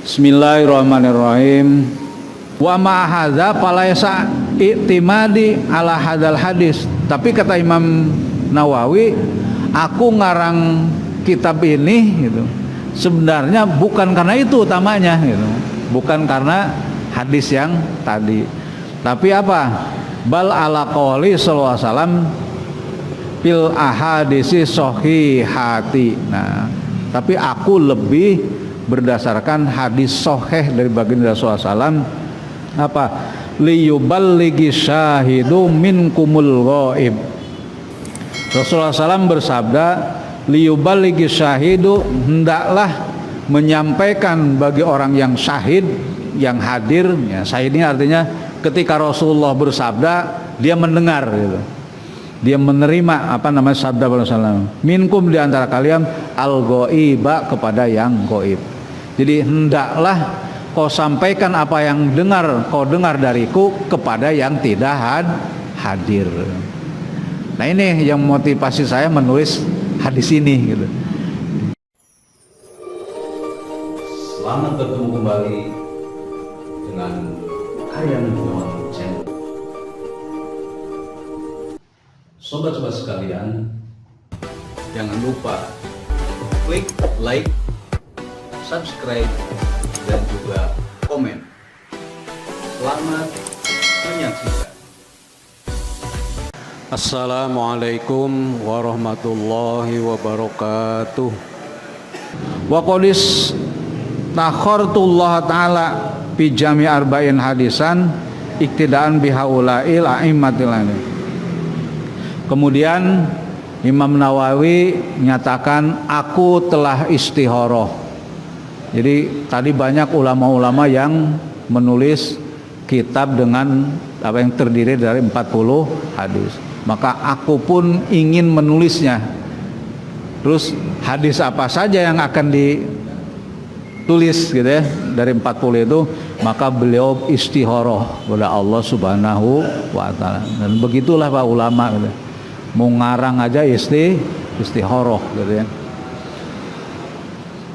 Bismillahirrahmanirrahim. Wa ma hadza falaysa i'timadi ala hadzal hadis. Tapi kata Imam Nawawi, aku ngarang kitab ini gitu. Sebenarnya bukan karena itu utamanya gitu. Bukan karena hadis yang tadi. Tapi apa? Bal ala qouli sallallahu alaihi wasallam fil ahadisi shahihati. Nah, tapi aku lebih berdasarkan hadis sahih dari baginda Rasulullah SAW. Apa? Liyuballighi syahidu minkumul ghaib. Rasulullah SAW bersabda, liyuballighi syahidu, hendaklah menyampaikan bagi orang yang syahid, yang hadir. Ya, syahid ini artinya ketika Rasulullah bersabda, dia mendengar gitu. Dia menerima sabda Rasulullah. Minkum di antara kalian al-ghaiba, kepada yang gaib. Jadi hendaklah kau sampaikan apa yang kau dengar dariku kepada yang tidak hadir. Nah, ini yang motivasi saya menulis hadis ini gitu. Selamat bertemu kembali dengan Aryan Muhammad Channel. Sobat-sobat sekalian, jangan lupa klik like, subscribe, dan juga komen. Selamat menyaksikan. Assalamualaikum warahmatullahi wabarakatuh. Wa qadis takhartullah ta'ala fi jami' arba'in hadisan iktidaan bihaula'il a'immatil lain. Kemudian Imam Nawawi menyatakan aku telah istikharah. Jadi tadi banyak ulama-ulama yang menulis kitab dengan apa yang terdiri dari 40 hadis. Maka aku pun ingin menulisnya. Terus hadis apa saja yang akan ditulis gitu ya dari 40 itu, maka beliau istikharah kepada Allah Subhanahu wa taala. Dan begitulah Pak ulama gitu. Mau ngarang aja istikharah gitu ya.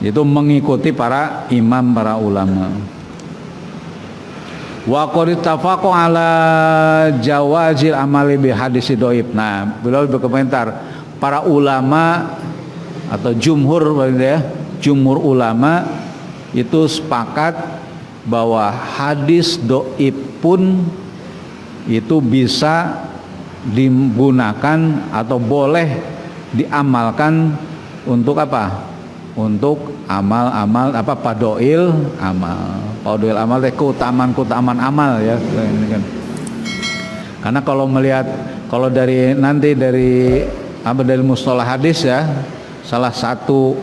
Itu mengikuti para imam, para ulama. Wa qad ittafaqu ala jawazil amali bi hadis dhaif. Nah, beliau berkomentar, para ulama atau jumhur ya, jumhur ulama itu sepakat bahwa hadis dhaif pun itu bisa digunakan atau boleh diamalkan untuk apa? Untuk amal-amal apa? Padoil amal. Padoil amal itu keutamaan amal ya. Karena kalau melihat dari mustalah hadis ya, salah satu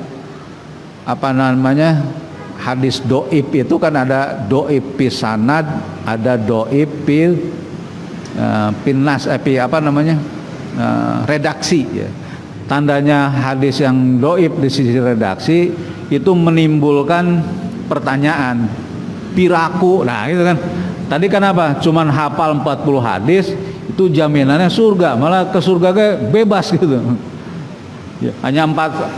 hadis dhaif itu kan ada dhaif pisanad, ada dhaif redaksi ya. Tandanya hadis yang dhaif di sisi redaksi itu menimbulkan pertanyaan piraku. Nah itu kan tadi kan apa, cuman hafal 40 hadis itu jaminannya surga, malah ke surga bebas gitu ya. Hanya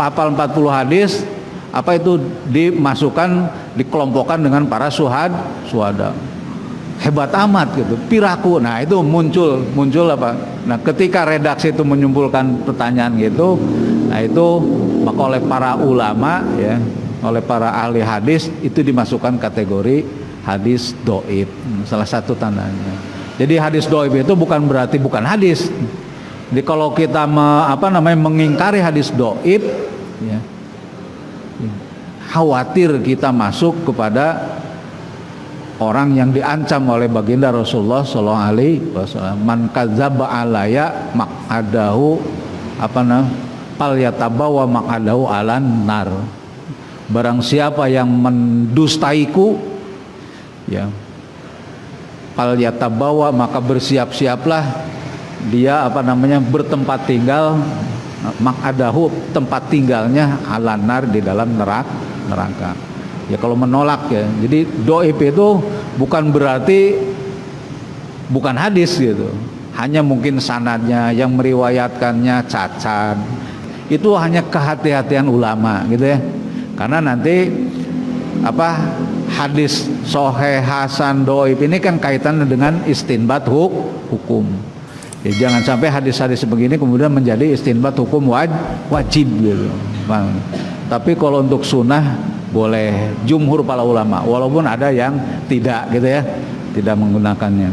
hafal 40 hadis apa itu dimasukkan, dikelompokkan dengan para syuhada. Hebat amat gitu, piraku. Nah itu muncul apa? Nah ketika redaksi itu menyimpulkan pertanyaan gitu, nah itu maka oleh para ulama ya, oleh para ahli hadis itu dimasukkan kategori hadis dhaif. Salah satu tandanya. Jadi hadis dhaif itu bukan berarti bukan hadis. Jadi kalau kita mengingkari hadis dhaif ya, khawatir kita masuk kepada orang yang diancam oleh baginda Rasulullah sallallahu alaihi wasallam, man kadzdzaba alayya maq'adahu falyatabawa maq'adahu alan nar. Barang siapa yang mendustaiku ya, falyatabawa, maka bersiap-siaplah dia bertempat tinggal, maq'adahu, tempat tinggalnya alan nar, di dalam neraka. Ya kalau menolak ya. Jadi dhaif itu bukan berarti bukan hadis gitu. Hanya mungkin sanadnya yang meriwayatkannya cacat. Itu hanya kehati-hatian ulama gitu ya. Karena nanti hadis sahih, hasan, dhaif ini kan kaitannya dengan istinbat hukum. Ya, jangan sampai hadis-hadis begini kemudian menjadi istinbat hukum wajib gitu. Tapi kalau untuk sunnah boleh jumhur para ulama, walaupun ada yang tidak gitu ya, tidak menggunakannya.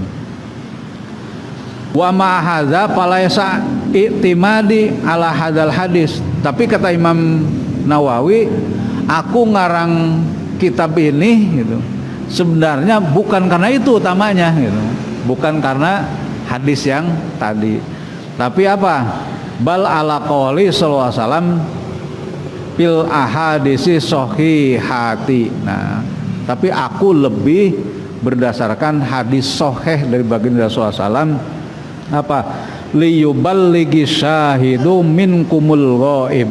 Wa ma hadza falaysa i'timadi ala hadzal hadis. Tapi kata Imam Nawawi, aku ngarang kitab ini gitu, sebenarnya bukan karena itu utamanya gitu. Bukan karena hadis yang tadi. Tapi apa? Bal ala qouli sallallahu alaihi wasallam fil ahadisi shahihati. Nah, tapi aku lebih berdasarkan hadis sahih dari baginda Rasulullah SAW. Apa? Liyuballighi syahidu minkumul ghaib.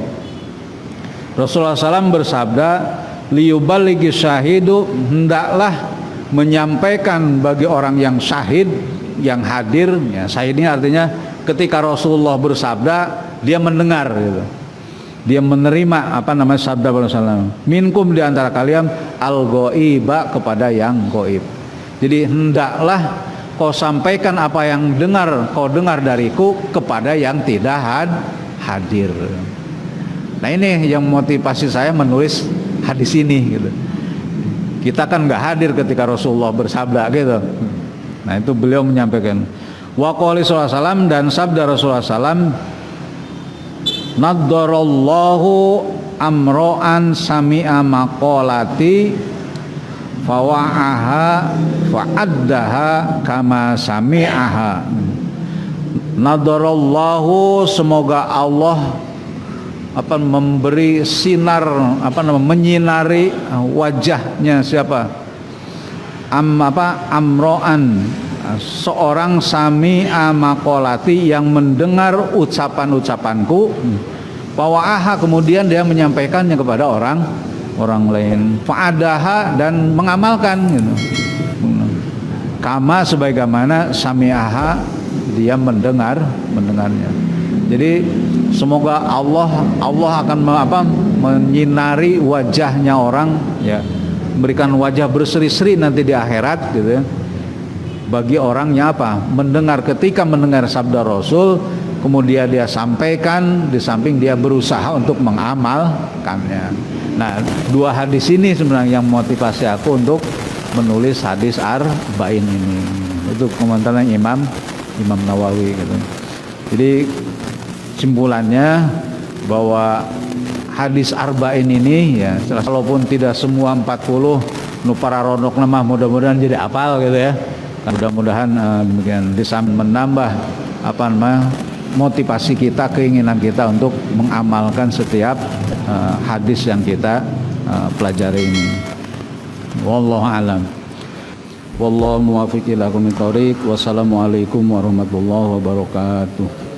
Rasulullah SAW bersabda, liyuballighi syahidu, hendaklah menyampaikan bagi orang yang syahid, yang hadir. Ya, syahid ini artinya ketika Rasulullah bersabda, dia mendengar gitu. Dia menerima sabda Rasulullah. Minkum, di antara kalian, al-ghaiba, kepada yang gaib. Jadi hendaklah kau sampaikan apa yang kau dengar dariku kepada yang tidak hadir. Nah, ini yang motivasi saya menulis hadis ini gitu. Kita kan nggak hadir ketika Rasulullah bersabda gitu. Nah, itu beliau menyampaikan. Wa qouli sallallahu alaihi wasallam, dan sabda Rasulullah SAW, naddarallahu amro'an sami'a maqalati fawa'aha fa'addaha kama sami'aha. Naddarallahu, semoga Allah memberi sinar, menyinari wajahnya siapa? Amro'an, seorang sami'a maqalati, yang mendengar ucapan-ucapanku, fawa'aha, kemudian dia menyampaikannya kepada orang lain, fa'adaha, dan mengamalkan gitu. Kama, sebagaimana sami'aha, dia mendengarnya. Jadi semoga Allah akan menyinari wajahnya orang, ya, memberikan wajah berseri-seri nanti di akhirat gitu ya, bagi orangnya mendengar, ketika mendengar sabda Rasul, kemudian dia sampaikan, di samping dia berusaha untuk mengamalkannya. Nah, dua hadis ini sebenarnya yang motivasi aku untuk menulis hadis arba'in ini. Itu komentarnya Imam Nawawi gitu. Jadi simpulannya bahwa hadis arba'in ini, ya, walaupun tidak semua 40 para ronok nama, mudah-mudahan jadi hafal gitu ya. Mudah-mudahan demikian bisa menambah motivasi kita, keinginan kita untuk mengamalkan setiap hadis yang kita pelajari ini. Wallahu a'lam. Wallahu muwaffiq ila aqwamit thoriq. Wassalamualaikum warahmatullahi wabarakatuh.